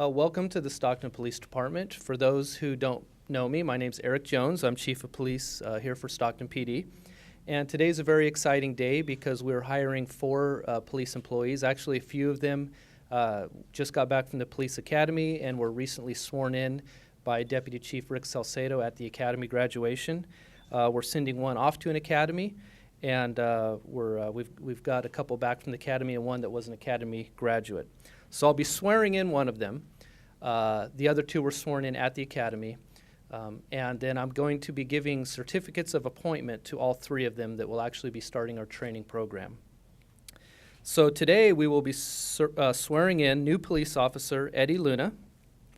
Welcome to the Stockton Police Department. For those who don't know me, my name's Eric Jones. I'm Chief of Police here for Stockton PD. And today's a very exciting day because we're hiring 4 police employees. Actually, a few of them just got back from the police academy and were recently sworn in by Deputy Chief Rick Salcedo at the academy graduation. We're sending one off to an academy, and we've got a couple back from the academy and one that was an academy graduate. So I'll be swearing in one of them. The other 2 were sworn in at the academy. And then I'm going to be giving certificates of appointment to all 3 of them that will actually be starting our training program. So today we will be swearing in new police officer Eddie Luna.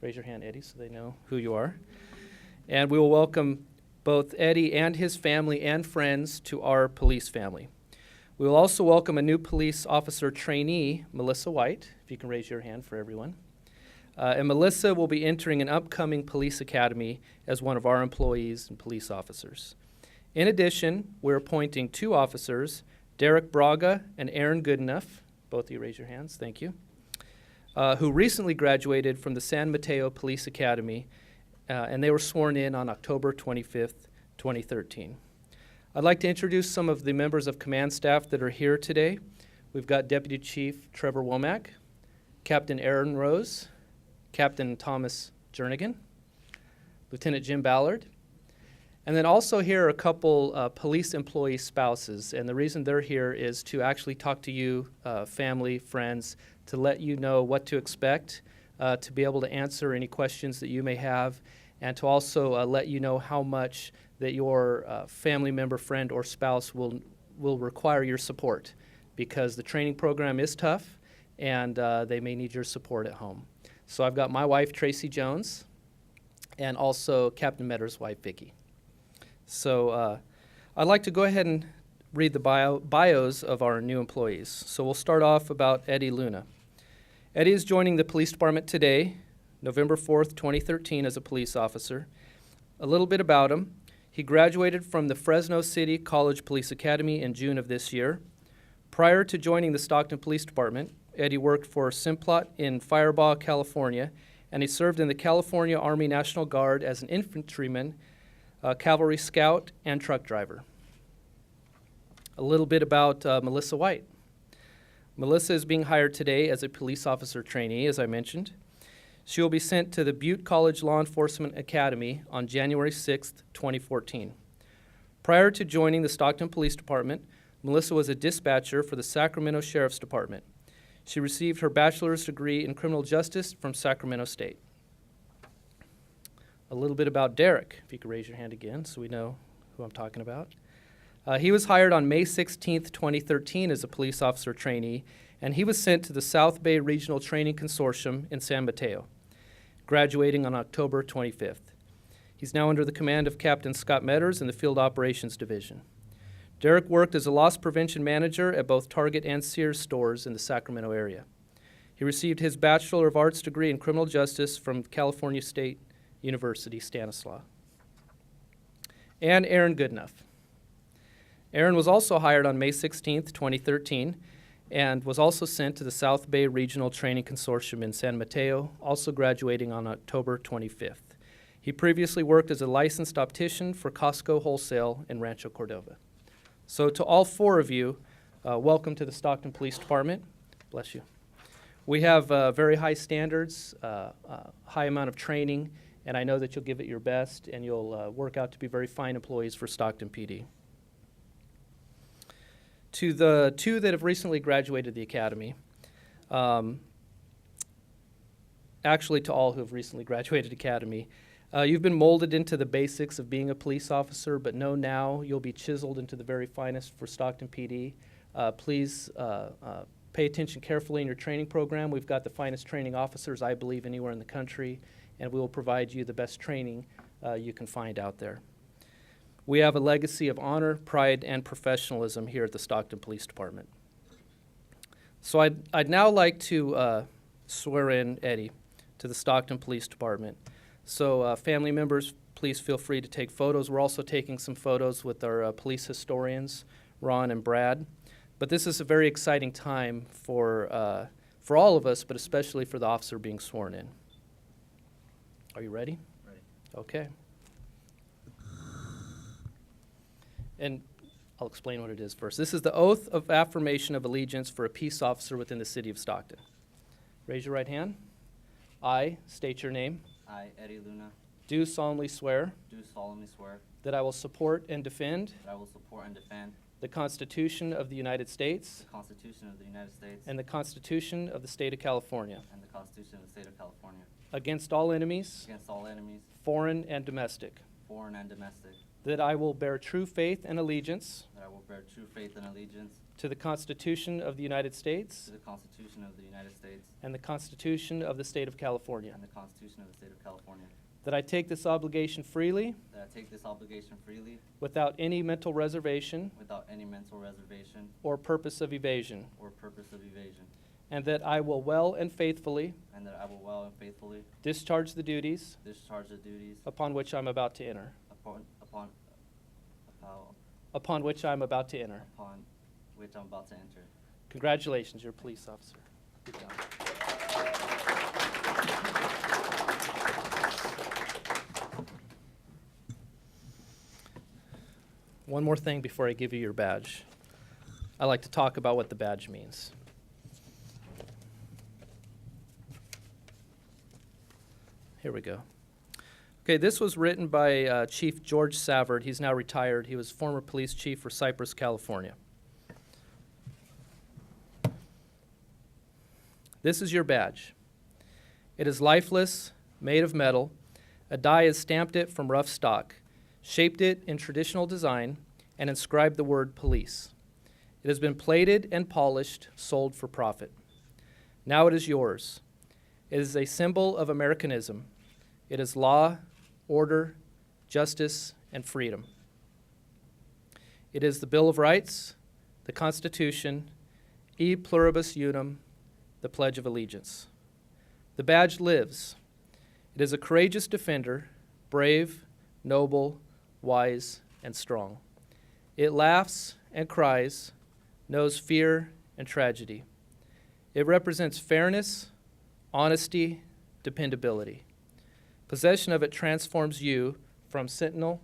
Raise your hand, Eddie, so they know who you are. And we will welcome both Eddie and his family and friends to our police family. We will also welcome a new police officer trainee, Melissa White, if you can raise your hand for everyone. And Melissa will be entering an upcoming police academy as one of our employees and police officers. In addition, we're appointing 2 officers, Derek Braga and Aaron Goodenough, both of you raise your hands, thank you, who recently graduated from the San Mateo Police Academy, and they were sworn in on October 25th, 2013. I'd like to introduce some of the members of command staff that are here today. We've got Deputy Chief Trevor Womack, Captain Aaron Rose, Captain Thomas Jernigan, Lieutenant Jim Ballard, and then also here are a couple police employee spouses, and the reason they're here is to actually talk to you, family, friends, to let you know what to expect, to be able to answer any questions that you may have, and to also let you know how much that your family member, friend, or spouse will require your support, because the training program is tough, and they may need your support at home. So I've got my wife, Tracy Jones, and also Captain Metter's wife, Vicki. So I'd like to go ahead and read the bios of our new employees. So we'll start off about Eddie Luna. Eddie is joining the police department today, November 4th, 2013, as a police officer. A little bit about him. He graduated from the Fresno City College Police Academy in June of this year. Prior to joining the Stockton Police Department, Eddie worked for Simplot in Firebaugh, California, and he served in the California Army National Guard as an infantryman, cavalry scout, and truck driver. A little bit about Melissa White. Melissa is being hired today as a police officer trainee, as I mentioned. She will be sent to the Butte College Law Enforcement Academy on January 6th, 2014. Prior to joining the Stockton Police Department, Melissa was a dispatcher for the Sacramento Sheriff's Department. She received her bachelor's degree in criminal justice from Sacramento State. A little bit about Derek, if you could raise your hand again so we know who I'm talking about. He was hired on May 16th, 2013 as a police officer trainee, and he was sent to the South Bay Regional Training Consortium in San Mateo, graduating on October 25th. He's now under the command of Captain Scott Metters in the Field Operations Division. Derek worked as a loss prevention manager at both Target and Sears stores in the Sacramento area. He received his Bachelor of Arts degree in criminal justice from California State University, Stanislaus. And Aaron Goodenough. Aaron was also hired on May 16th, 2013, and was also sent to the South Bay Regional Training Consortium in San Mateo, also graduating on October 25th. He previously worked as a licensed optician for Costco Wholesale in Rancho Cordova. So to all 4 of you, welcome to the Stockton Police Department. Bless you. We have very high standards, high amount of training, and I know that you'll give it your best, and you'll work out to be very fine employees for Stockton PD. To the 2 that have recently graduated the academy, actually to all who have recently graduated academy, you've been molded into the basics of being a police officer, but know now you'll be chiseled into the very finest for Stockton PD. Please pay attention carefully in your training program. We've got the finest training officers, I believe, anywhere in the country, and we will provide you the best training you can find out there. We have a legacy of honor, pride, and professionalism here at the Stockton Police Department. So I'd now like to swear in Eddie to the Stockton Police Department. So family members, please feel free to take photos. We're also taking some photos with our police historians, Ron and Brad. But this is a very exciting time for all of us, but especially for the officer being sworn in. Are you ready? Ready. Okay. And I'll explain what it is first. This is the oath of affirmation of allegiance for a peace officer within the city of Stockton. Raise your right hand. I state your name. I, Eddie Luna, Do solemnly swear do solemnly swear that I will support and defend that I will support and defend the Constitution of the United States the Constitution of the United States and the Constitution of the State of California and the Constitution of the State of California against all enemies, against all enemies, foreign and domestic, foreign and domestic, that I will bear true faith and allegiance that I will bear true faith and allegiance to the Constitution of the United to States the Constitution of the United States and the Constitution of the State of California, and the Constitution of the State of California, that I take this obligation freely that I take this obligation freely without any mental reservation without any mental reservation or purpose of evasion, or purpose of evasion, and that I will well and faithfully and that I will well and faithfully discharge the duties discharge the duties upon which I'm about to enter. upon Which I'm about to enter. upon which I'm about to enter. Congratulations, you're a police officer. Good job. One more thing before I give you your badge. I like to talk about what the badge means. Here we go. Okay, this was written by Chief George Savard. He's now retired. He was former police chief for Cypress, California. This is your badge. It is lifeless, made of metal. A die has stamped it from rough stock, shaped it in traditional design, and inscribed the word police. It has been plated and polished, sold for profit. Now it is yours. It is a symbol of Americanism. It is law, order, justice, and freedom. It is the Bill of Rights, the Constitution, e pluribus unum, the Pledge of Allegiance. The badge lives. It is a courageous defender, brave, noble, wise, and strong. It laughs and cries, knows fear and tragedy. It represents fairness, honesty, dependability. Possession of it transforms you from citizen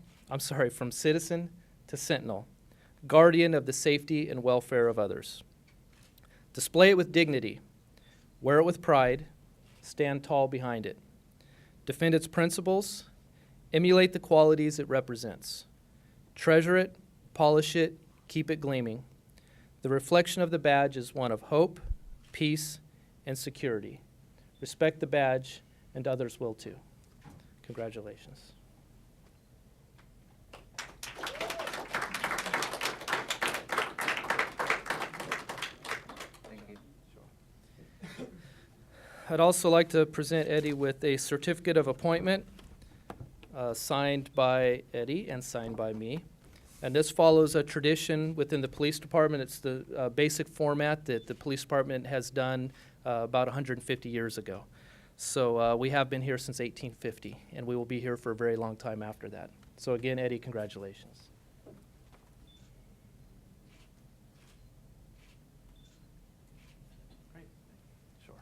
to sentinel, guardian of the safety and welfare of others. Display it with dignity, wear it with pride, stand tall behind it. Defend its principles, emulate the qualities it represents. Treasure it, polish it, keep it gleaming. The reflection of the badge is one of hope, peace, and security. Respect the badge, and others will too. Congratulations. Thank you. I'd also like to present Eddie with a certificate of appointment signed by Eddie and signed by me. And this follows a tradition within the police department. It's the basic format that the police department has done about 150 years ago. So we have been here since 1850, and we will be here for a very long time after that. So again, Eddie, congratulations. Great. Sure.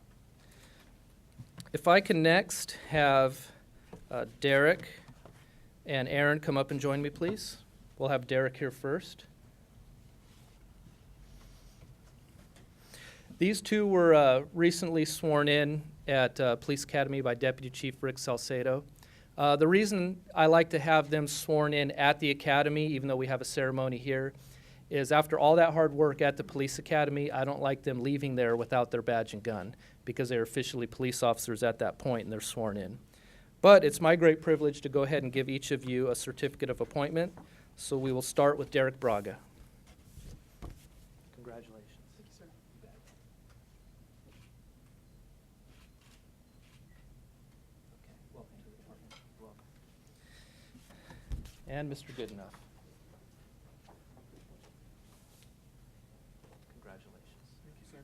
If I can next have Derek and Aaron come up and join me, please. We'll have Derek here first. These two were recently sworn in at Police Academy by Deputy Chief Rick Salcedo. The reason I like to have them sworn in at the Academy, even though we have a ceremony here, is after all that hard work at the Police Academy, I don't like them leaving there without their badge and gun, because they're officially police officers at that point and they're sworn in. But it's my great privilege to go ahead and give each of you a certificate of appointment. So we will start with Derek Braga. Congratulations. Thank you, sir. Okay, welcome to the department. You're welcome. And Mr. Goodenough. Congratulations. Thank you, sir.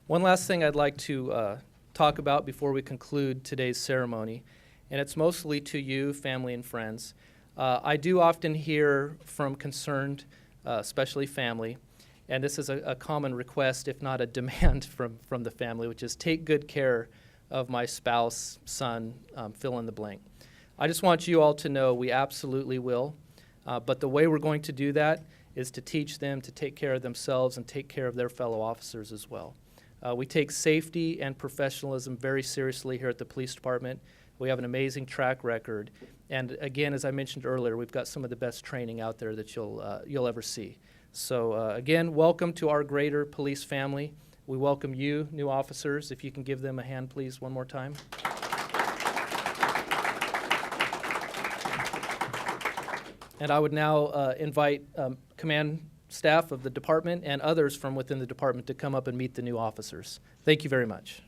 One last thing I'd like to talk about before we conclude today's ceremony, and it's mostly to you, family and friends. I do often hear from concerned, especially family, and this is a common request, if not a demand from the family, which is take good care of my spouse, son, fill in the blank. I just want you all to know we absolutely will, but the way we're going to do that is to teach them to take care of themselves and take care of their fellow officers as well. We take safety and professionalism very seriously here at the police department. We have an amazing track record. And again, as I mentioned earlier, we've got some of the best training out there that you'll ever see. So again, welcome to our greater police family. We welcome you, new officers. If you can give them a hand, please, one more time. And I would now invite command staff of the department and others from within the department to come up and meet the new officers. Thank you very much.